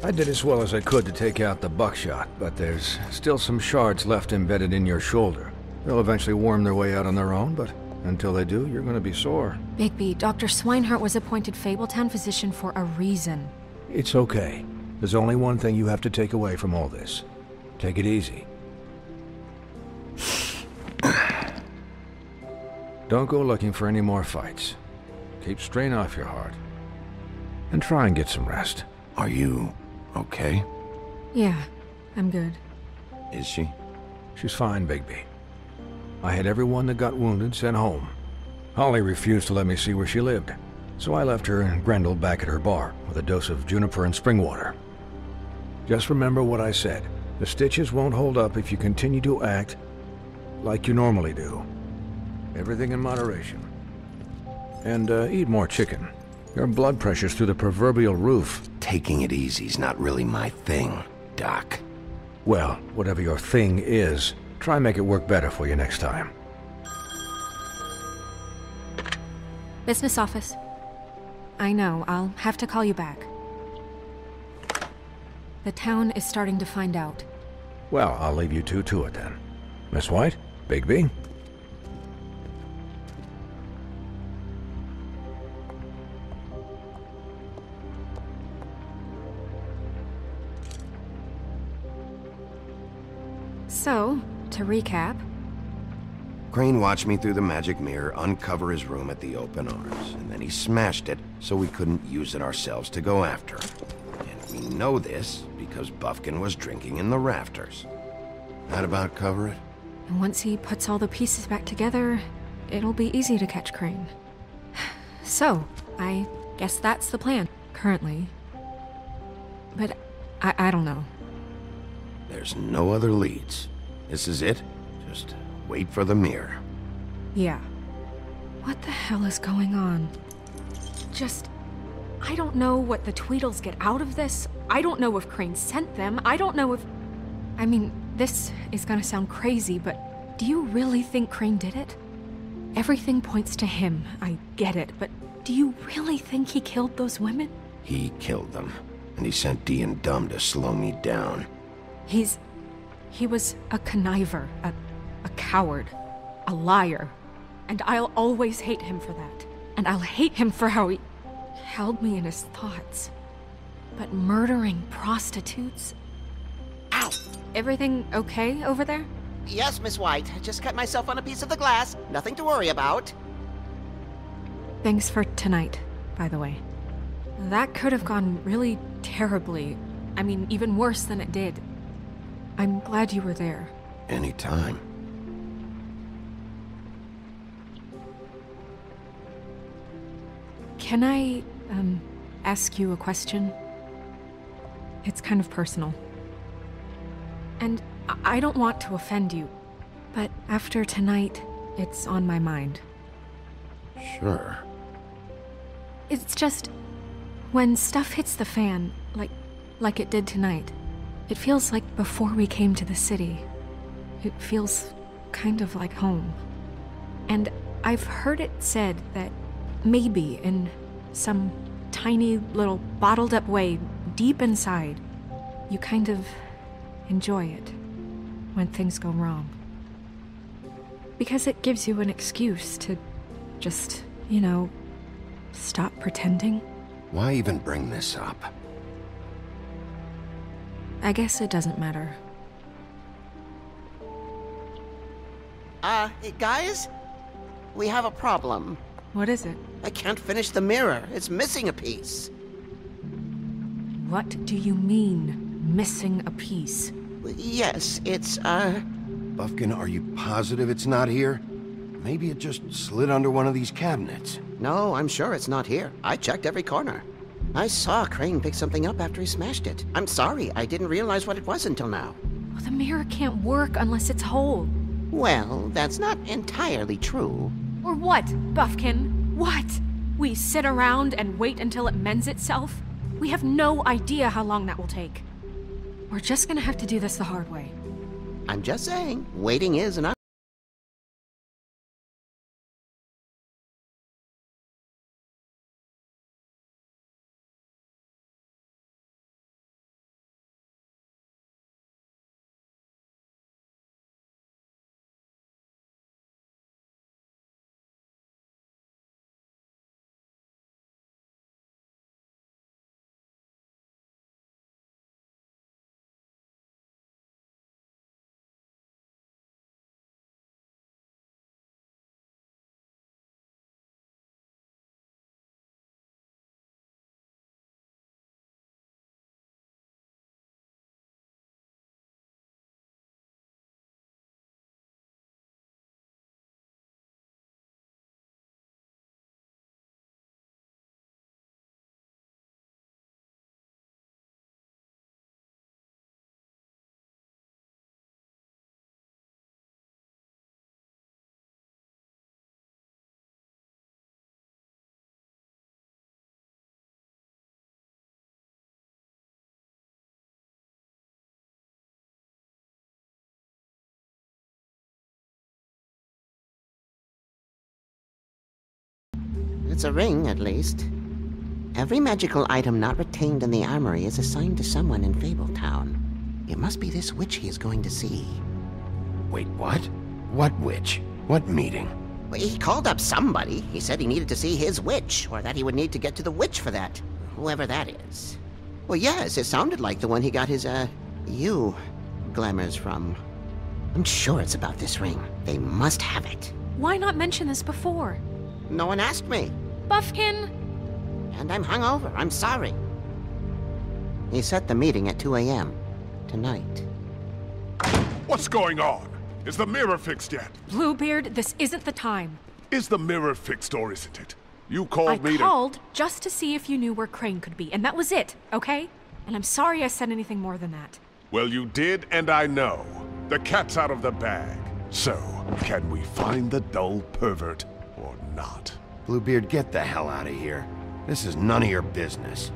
I did as well as I could to take out the buckshot, but there's still some shards left embedded in your shoulder. They'll eventually worm their way out on their own, but until they do, you're gonna be sore. Bigby, Dr. Swinehart was appointed Fabletown physician for a reason. It's okay. There's only one thing you have to take away from all this. Take it easy. Don't go looking for any more fights. Keep strain off your heart. And try and get some rest. Are you okay? Yeah, I'm good. Is she? She's fine, Bigby. I had everyone that got wounded sent home. Holly refused to let me see where she lived, so I left her and Grendel back at her bar with a dose of juniper and spring water. Just remember what I said. The stitches won't hold up if you continue to act like you normally do. Everything in moderation. And eat more chicken. Your blood pressure's through the proverbial roof. Taking it easy's not really my thing, Doc. Well, whatever your thing is, try and make it work better for you next time. Business office. I know, I'll have to call you back. The town is starting to find out. Well, I'll leave you two to it then. Miss White? Bigby? So, to recap... Crane watched me through the magic mirror uncover his room at the Open Arms, and then he smashed it so we couldn't use it ourselves to go after him. And we know this because Buffkin was drinking in the rafters. That about cover it? And once he puts all the pieces back together, it'll be easy to catch Crane. So, I guess that's the plan, currently. But I don't know. There's no other leads. This is it. Just wait for the mirror. Yeah. What the hell is going on? I don't know what the Tweedles get out of this. I don't know if Crane sent them. I don't know if... I mean, this is gonna sound crazy, but do you really think Crane did it? Everything points to him, I get it, but do you really think he killed those women? He killed them, and he sent D and Dumb to slow me down. He was a conniver, a coward, a liar, and I'll always hate him for that. And I'll hate him for how he held me in his thoughts. But murdering prostitutes? Ow! Everything okay over there? Yes, Miss White. I just cut myself on a piece of the glass. Nothing to worry about. Thanks for tonight, by the way. That could have gone really terribly. I mean, even worse than it did. I'm glad you were there. Anytime. Can I, ask you a question? It's kind of personal. And I don't want to offend you, but after tonight, it's on my mind. Sure. It's just, when stuff hits the fan, like it did tonight, it feels like before we came to the city. It feels kind of like home. And I've heard it said that maybe in some tiny little bottled up way deep inside, you kind of enjoy it when things go wrong. Because it gives you an excuse to just, you know, stop pretending. Why even bring this up? I guess it doesn't matter. Guys? We have a problem. What is it? I can't finish the mirror. It's missing a piece. What do you mean, missing a piece? Yes, it's, Buffkin, are you positive it's not here? Maybe it just slid under one of these cabinets. No, I'm sure it's not here. I checked every corner. I saw Crane pick something up after he smashed it. I'm sorry, I didn't realize what it was until now. Well, the mirror can't work unless it's whole. Well, that's not entirely true. Or what, Buffkin? What? We sit around and wait until it mends itself? We have no idea how long that will take. We're just gonna have to do this the hard way. I'm just saying, waiting is an It's a ring, at least. Every magical item not retained in the armory is assigned to someone in Fabletown. It must be this witch he is going to see. Wait, what? What witch? What meeting? Well, he called up somebody. He said he needed to see his witch, or that he would need to get to the witch for that. Whoever that is. Well, yes, it sounded like the one he got his, glamours from. I'm sure it's about this ring. They must have it. Why not mention this before? No one asked me. Buffkin! And I'm hungover. I'm sorry. He set the meeting at 2 a.m. tonight. What's going on? Is the mirror fixed yet? Bluebeard, this isn't the time. Is the mirror fixed or isn't it? You called me to... I called just to see if you knew where Crane could be, and that was it, okay? And I'm sorry I said anything more than that. Well, you did, and I know. The cat's out of the bag. So, can we find the dull pervert or not? Bluebeard, get the hell out of here. This is none of your business.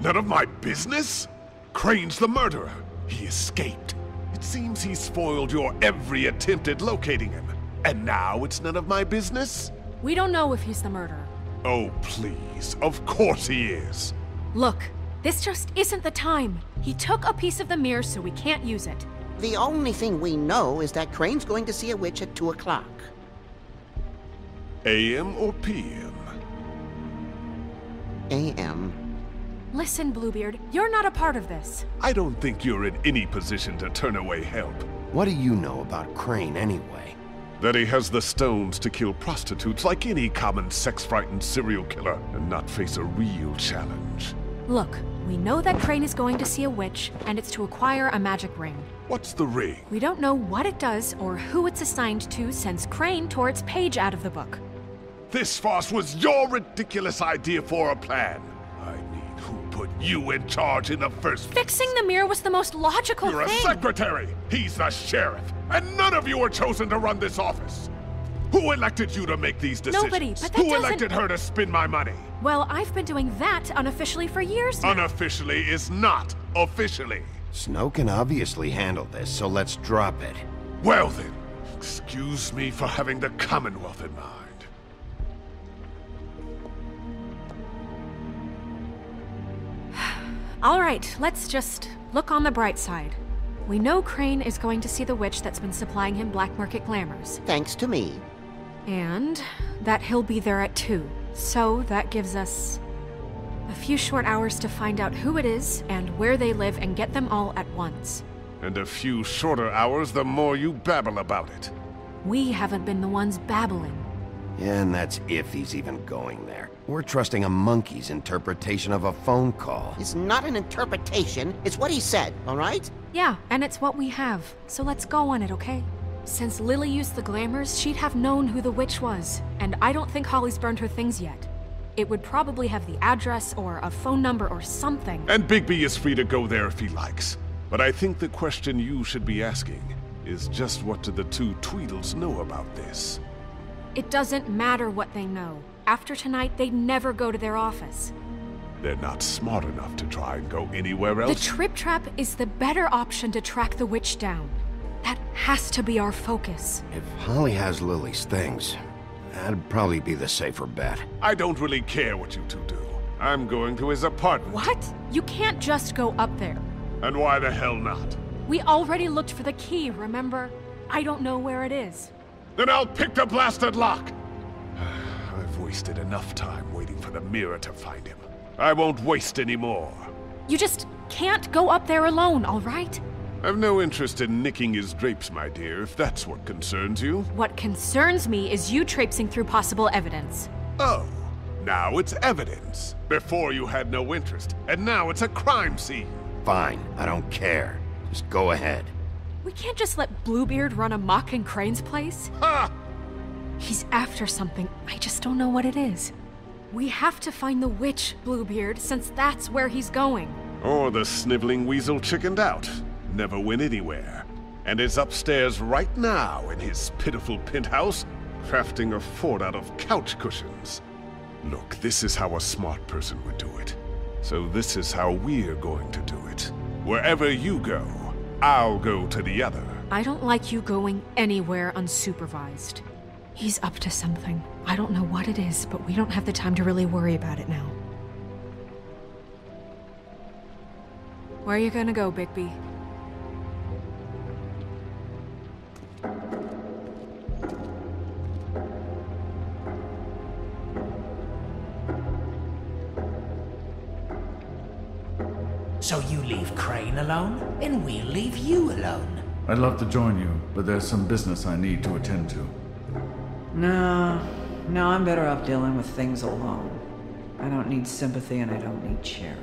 None of my business? Crane's the murderer. He escaped. It seems he spoiled your every attempt at locating him. And now it's none of my business? We don't know if he's the murderer. Oh, please. Of course he is. Look, this just isn't the time. He took a piece of the mirror, so we can't use it. The only thing we know is that Crane's going to see a witch at 2 o'clock. AM or PM? AM. Listen, Bluebeard, you're not a part of this. I don't think you're in any position to turn away help. What do you know about Crane anyway? That he has the stones to kill prostitutes like any common sex-frightened serial killer and not face a real challenge. Look, we know that Crane is going to see a witch, and it's to acquire a magic ring. What's the ring? We don't know what it does or who it's assigned to since Crane tore its page out of the book. This farce was your ridiculous idea for a plan. I mean, who put you in charge in the first place? Fixing the mirror was the most logical You're thing. a secretary! He's the sheriff! And none of you were chosen to run this office! Who elected you to make these decisions? Nobody, but that Who doesn't... elected her to spend my money? Well, I've been doing that unofficially for years now. Unofficially is not officially. Snow can obviously handle this, so let's drop it. Well then, excuse me for having the Commonwealth in mind. All right, let's just look on the bright side. We know Crane is going to see the witch that's been supplying him black market glamours. Thanks to me. And that he'll be there at 2. So that gives us a few short hours to find out who it is and where they live and get them all at once. And a few shorter hours the more you babble about it. We haven't been the ones babbling. Yeah, and that's if he's even going there. We're trusting a monkey's interpretation of a phone call. It's not an interpretation, it's what he said, all right? Yeah, and it's what we have. So let's go on it, okay? Since Lily used the glamours, she'd have known who the witch was. And I don't think Holly's burned her things yet. It would probably have the address or a phone number or something. And Bigby is free to go there if he likes. But I think the question you should be asking is just what do the two Tweedles know about this? It doesn't matter what they know. After tonight, they'd never go to their office. They're not smart enough to try and go anywhere The else? Trip Trap is the better option to track the witch down. That has to be our focus. If Holly has Lily's things, that'd probably be the safer bet. I don't really care what you two do. I'm going to his apartment. What? You can't just go up there. And why the hell not? We already looked for the key, remember? I don't know where it is. Then I'll pick the blasted lock! I've wasted enough time waiting for the mirror to find him. I won't waste any more. You just can't go up there alone, all right? I've no interest in nicking his drapes, my dear, if that's what concerns you. What concerns me is you traipsing through possible evidence. Oh, now it's evidence. Before you had no interest, and now it's a crime scene. Fine, I don't care. Just go ahead. We can't just let Bluebeard run amok in Crane's place. Ha! He's after something, I just don't know what it is. We have to find the witch, Bluebeard, since that's where he's going. Or the sniveling weasel chickened out. Never went anywhere. And is upstairs right now in his pitiful penthouse, crafting a fort out of couch cushions. Look, this is how a smart person would do it. So this is how we're going to do it. Wherever you go, I'll go to the other. I don't like you going anywhere unsupervised. He's up to something. I don't know what it is, but we don't have the time to really worry about it now. Where are you gonna go, Bigby? So you leave Crane alone, and we'll leave you alone. I'd love to join you, but there's some business I need to attend to. No, I'm better off dealing with things alone. I don't need sympathy and I don't need charity.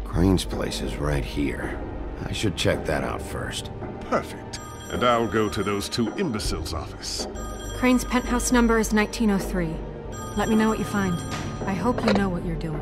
Crane's place is right here. I should check that out first. Perfect. And I'll go to those two imbeciles' office. Crane's penthouse number is 1903. Let me know what you find. I hope you know what you're doing.